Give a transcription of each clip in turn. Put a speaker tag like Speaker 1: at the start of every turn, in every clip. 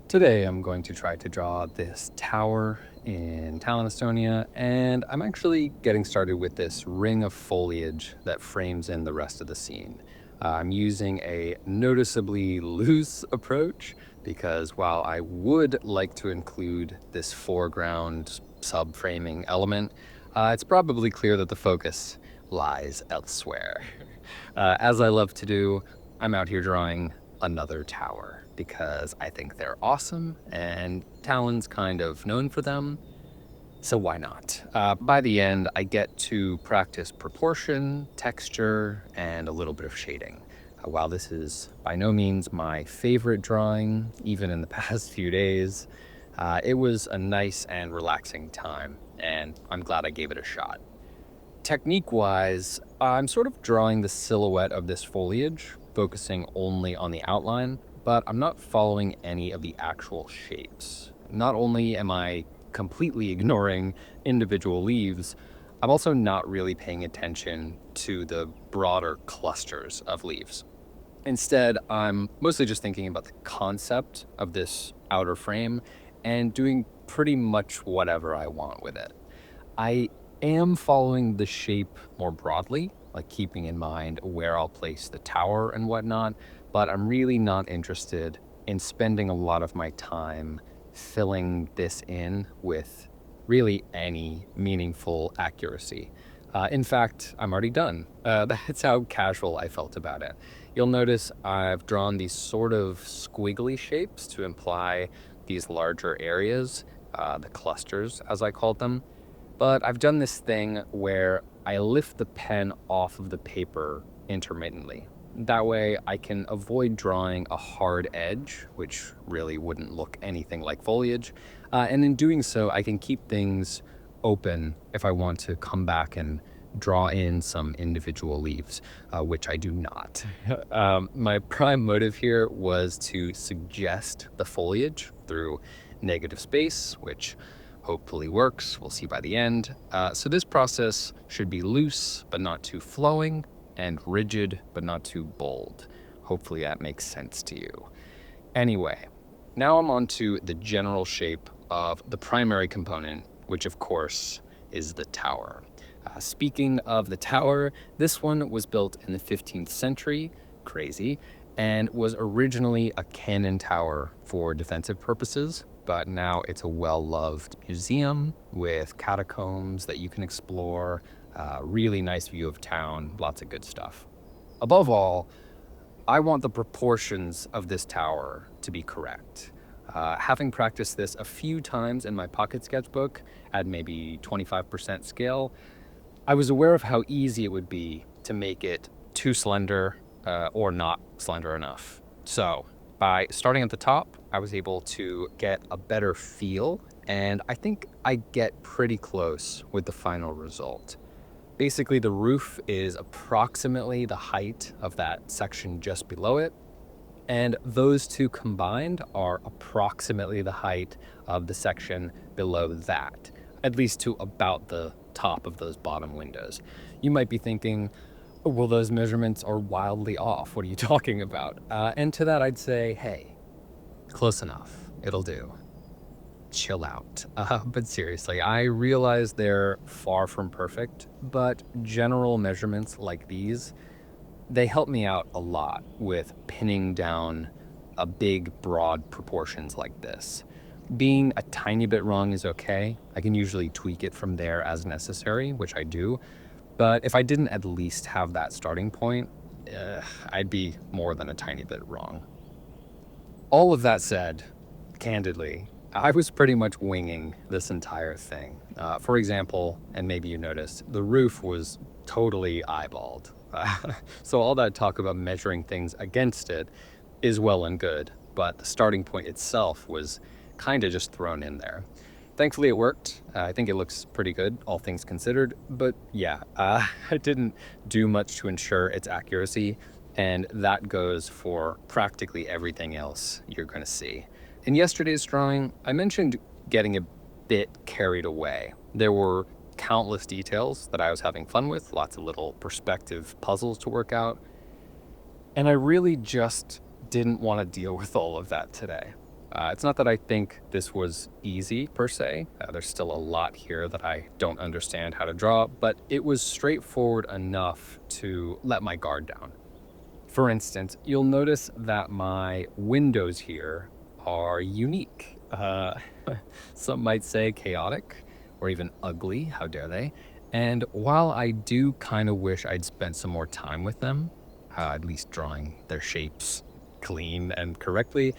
Speaker 1: Today I'm going to try to draw this tower in Tallinn, Estonia, and I'm actually getting started with this ring of foliage that frames in the rest of the scene. I'm using a noticeably loose approach because while I would like to include this foreground sub-framing element, it's probably clear that the focus lies elsewhere. As I love to do, I'm out here drawing another tower because I think they're awesome and Talon's kind of known for them, so why not? By the end, I get to practice proportion, texture, and a little bit of shading. While this is by no means my favorite drawing, even in the past few days, it was a nice and relaxing time, and I'm glad I gave it a shot. Technique-wise, I'm sort of drawing the silhouette of this foliage, focusing only on the outline, but I'm not following any of the actual shapes. Not only am I completely ignoring individual leaves, I'm also not really paying attention to the broader clusters of leaves. Instead, I'm mostly just thinking about the concept of this outer frame and doing pretty much whatever I want with it. I am following the shape more broadly, like keeping in mind where I'll place the tower and whatnot, but I'm really not interested in spending a lot of my time filling this in with really any meaningful accuracy. In fact, I'm already done. That's how casual I felt about it. You'll notice I've drawn these sort of squiggly shapes to imply these larger areas, the clusters as I called them. But I've done this thing where I lift the pen off of the paper intermittently. That way I can avoid drawing a hard edge, which really wouldn't look anything like foliage. And in doing so, I can keep things open if I want to come back and draw in some individual leaves, which I do not. My prime motive here was to suggest the foliage through negative space, which hopefully works. We'll see by the end. So this process should be loose, but not too flowing, and rigid, but not too bold. Hopefully that makes sense to you. Anyway, now I'm on to the general shape of the primary component, which of course is the tower. Speaking of the tower, this one was built in the 15th century, crazy, and was originally a cannon tower for defensive purposes, but now it's a well-loved museum with catacombs that you can explore, really nice view of town, lots of good stuff. Above all, I want the proportions of this tower to be correct. Having practiced this a few times in my pocket sketchbook at maybe 25% scale, I was aware of how easy it would be to make it too slender or not slender enough. So by starting at the top, I was able to get a better feel, and I think I get pretty close with the final result. Basically, the roof is approximately the height of that section just below it, and those two combined are approximately the height of the section below that, at least to about the top of those bottom windows. You might be thinking, well, those measurements are wildly off. What are you talking about? And to that, I'd say, hey, close enough. It'll do. Chill out. But seriously, I realize they're far from perfect, but general measurements like these, they help me out a lot with pinning down a big, broad proportions like this. Being a tiny bit wrong is okay. I can usually tweak it from there as necessary, which I do. But if I didn't at least have that starting point, I'd be more than a tiny bit wrong. All of that said, candidly, I was pretty much winging this entire thing. For example, and maybe you noticed, the roof was totally eyeballed. So all that talk about measuring things against it is well and good, but the starting point itself was kind of just thrown in there. Thankfully it worked. I think it looks pretty good, all things considered, but yeah, I didn't do much to ensure its accuracy, and that goes for practically everything else you're gonna see. In yesterday's drawing, I mentioned getting a bit carried away. There were countless details that I was having fun with, lots of little perspective puzzles to work out, and I really just didn't want to deal with all of that today. It's not that I think this was easy per se. There's still a lot here that I don't understand how to draw, but it was straightforward enough to let my guard down. For instance, you'll notice that my windows here are unique. Some might say chaotic or even ugly, how dare they? And while I do kind of wish I'd spent some more time with them, at least drawing their shapes clean and correctly,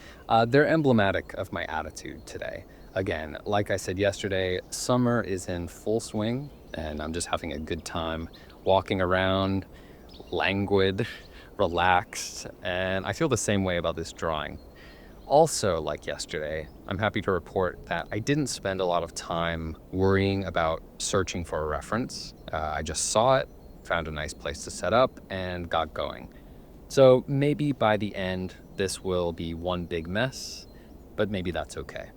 Speaker 1: they're emblematic of my attitude today. Again, like I said yesterday, summer is in full swing, and I'm just having a good time walking around, languid, relaxed, and I feel the same way about this drawing. Also, like yesterday, I'm happy to report that I didn't spend a lot of time worrying about searching for a reference. I just saw it, found a nice place to set up, and got going. So maybe by the end, this will be one big mess, but maybe that's okay.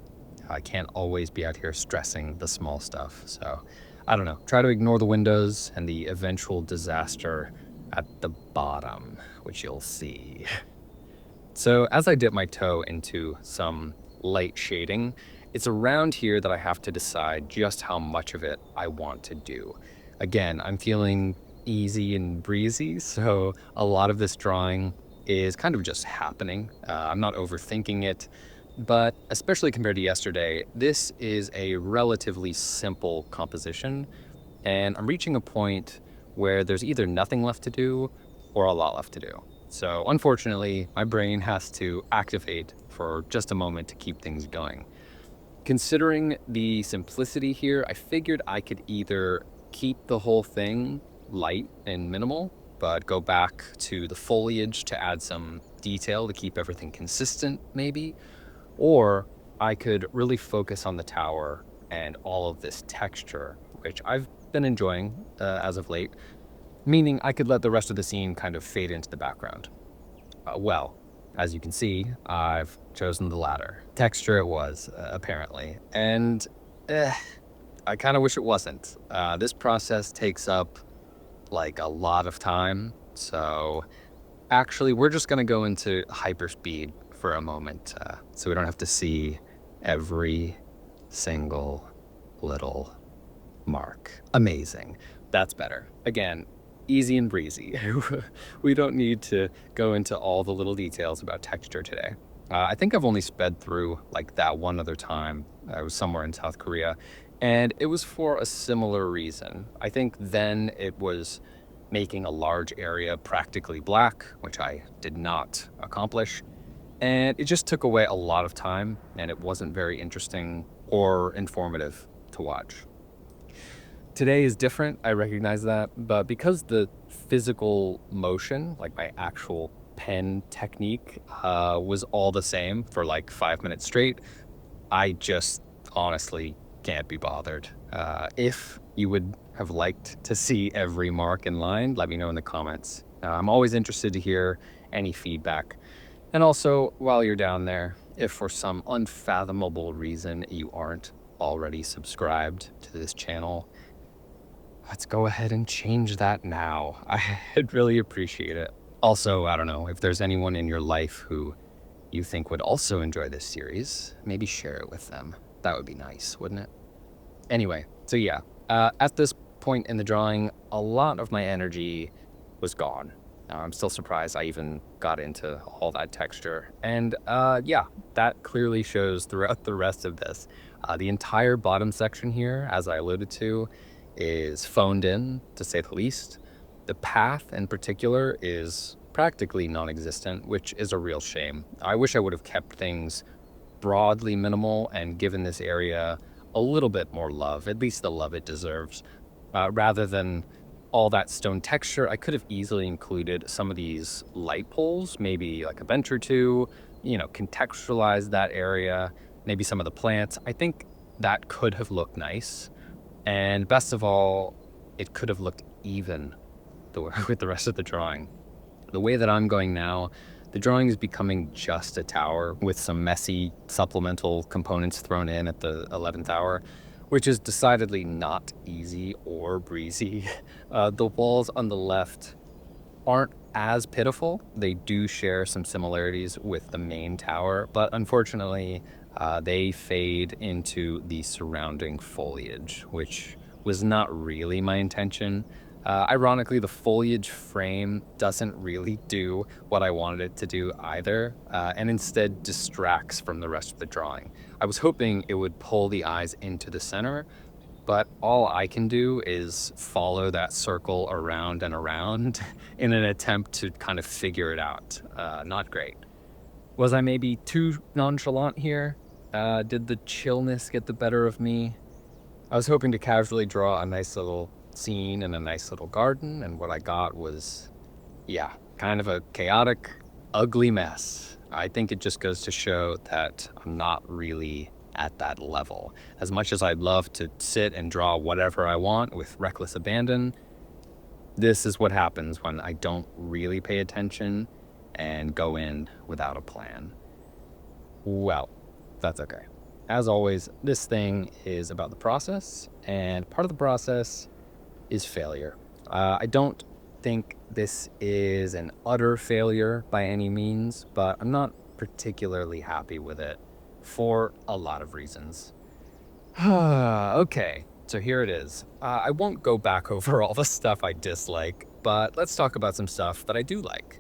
Speaker 1: I can't always be out here stressing the small stuff, so I don't know. Try to ignore the windows and the eventual disaster at the bottom, which you'll see. So as I dip my toe into some light shading, it's around here that I have to decide just how much of it I want to do. Again, I'm feeling easy and breezy, so a lot of this drawing is kind of just happening. I'm not overthinking it, but especially compared to yesterday, this is a relatively simple composition, and I'm reaching a point where there's either nothing left to do or a lot left to do. So unfortunately, my brain has to activate for just a moment to keep things going. Considering the simplicity here, I figured I could either keep the whole thing light and minimal, but go back to the foliage to add some detail to keep everything consistent, maybe, or I could really focus on the tower and all of this texture, which I've been enjoying as of late, meaning I could let the rest of the scene kind of fade into the background. Well, as you can see, I've chosen the latter. Texture it was, apparently, and I kind of wish it wasn't. This process takes up like a lot of time, so actually we're just gonna go into hyperspeed for a moment, so we don't have to see every single little mark. Amazing. That's better. Again, easy and breezy. We don't need to go into all the little details about texture today. I think I've only sped through like that one other time. I was somewhere in South Korea, and it was for a similar reason. I think then it was making a large area practically black, which I did not accomplish. And it just took away a lot of time, and it wasn't very interesting or informative to watch. Today is different, I recognize that, but because the physical motion, like my actual pen technique, was all the same for like 5 minutes straight, I just honestly can't be bothered. If you would have liked to see every mark in line, let me know in the comments. I'm always interested to hear any feedback. And also, while you're down there, if for some unfathomable reason you aren't already subscribed to this channel, let's go ahead and change that now. I'd really appreciate it. Also, I don't know, if there's anyone in your life who you think would also enjoy this series, maybe share it with them. That would be nice, wouldn't it? Anyway, so yeah, at this point in the drawing, a lot of my energy was gone. I'm still surprised I even got into all that texture. And yeah, that clearly shows throughout the rest of this. The entire bottom section here, as I alluded to, is phoned in, to say the least. The path in particular is practically non-existent, which is a real shame. I wish I would have kept things broadly minimal and given this area a little bit more love, at least the love it deserves, rather than all that stone texture. I could have easily included some of these light poles, maybe like a bench or two, contextualize that area, maybe some of the plants. I think that could have looked nice. And best of all, it could have looked even with the rest of the drawing. The way that I'm going now, the drawing is becoming just a tower with some messy supplemental components thrown in at the 11th hour, which is decidedly not easy or breezy. The walls on the left aren't as pitiful. They do share some similarities with the main tower, but unfortunately, they fade into the surrounding foliage, which was not really my intention. Ironically, the foliage frame doesn't really do what I wanted it to do either, and instead distracts from the rest of the drawing. I was hoping it would pull the eyes into the center, but all I can do is follow that circle around and around in an attempt to kind of figure it out. Not great. Was I maybe too nonchalant here? Did the chillness get the better of me? I was hoping to casually draw a nice little scene in a nice little garden, and what I got was, yeah, kind of a chaotic, ugly mess. I think it just goes to show that I'm not really at that level. As much as I'd love to sit and draw whatever I want with reckless abandon, this is what happens when I don't really pay attention and go in without a plan. Well, that's okay. As always, this thing is about the process, and part of the process is failure. I don't think this is an utter failure by any means, but I'm not particularly happy with it for a lot of reasons. Okay, so here it is. I won't go back over all the stuff I dislike, but let's talk about some stuff that I do like.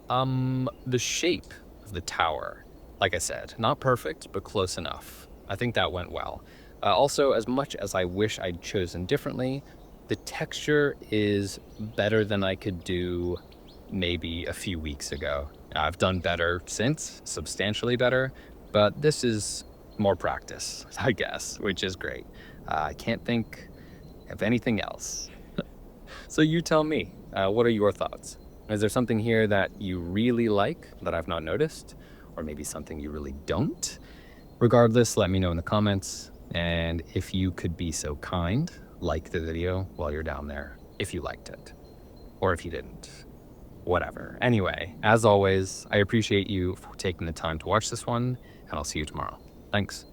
Speaker 1: The shape of the tower. Like I said, not perfect, but close enough. I think that went well. Also, as much as I wish I'd chosen differently, the texture is better than I could do maybe a few weeks ago. I've done better since, substantially better, but this is more practice, I guess, which is great. I can't think of anything else. So you tell me, what are your thoughts? Is there something here that you really like that I've not noticed? Or maybe something you really don't? Regardless, let me know in the comments. And if you could be so kind, like the video while you're down there, if you liked it. Or if you didn't. Whatever. Anyway, as always, I appreciate you for taking the time to watch this one, and I'll see you tomorrow. Thanks.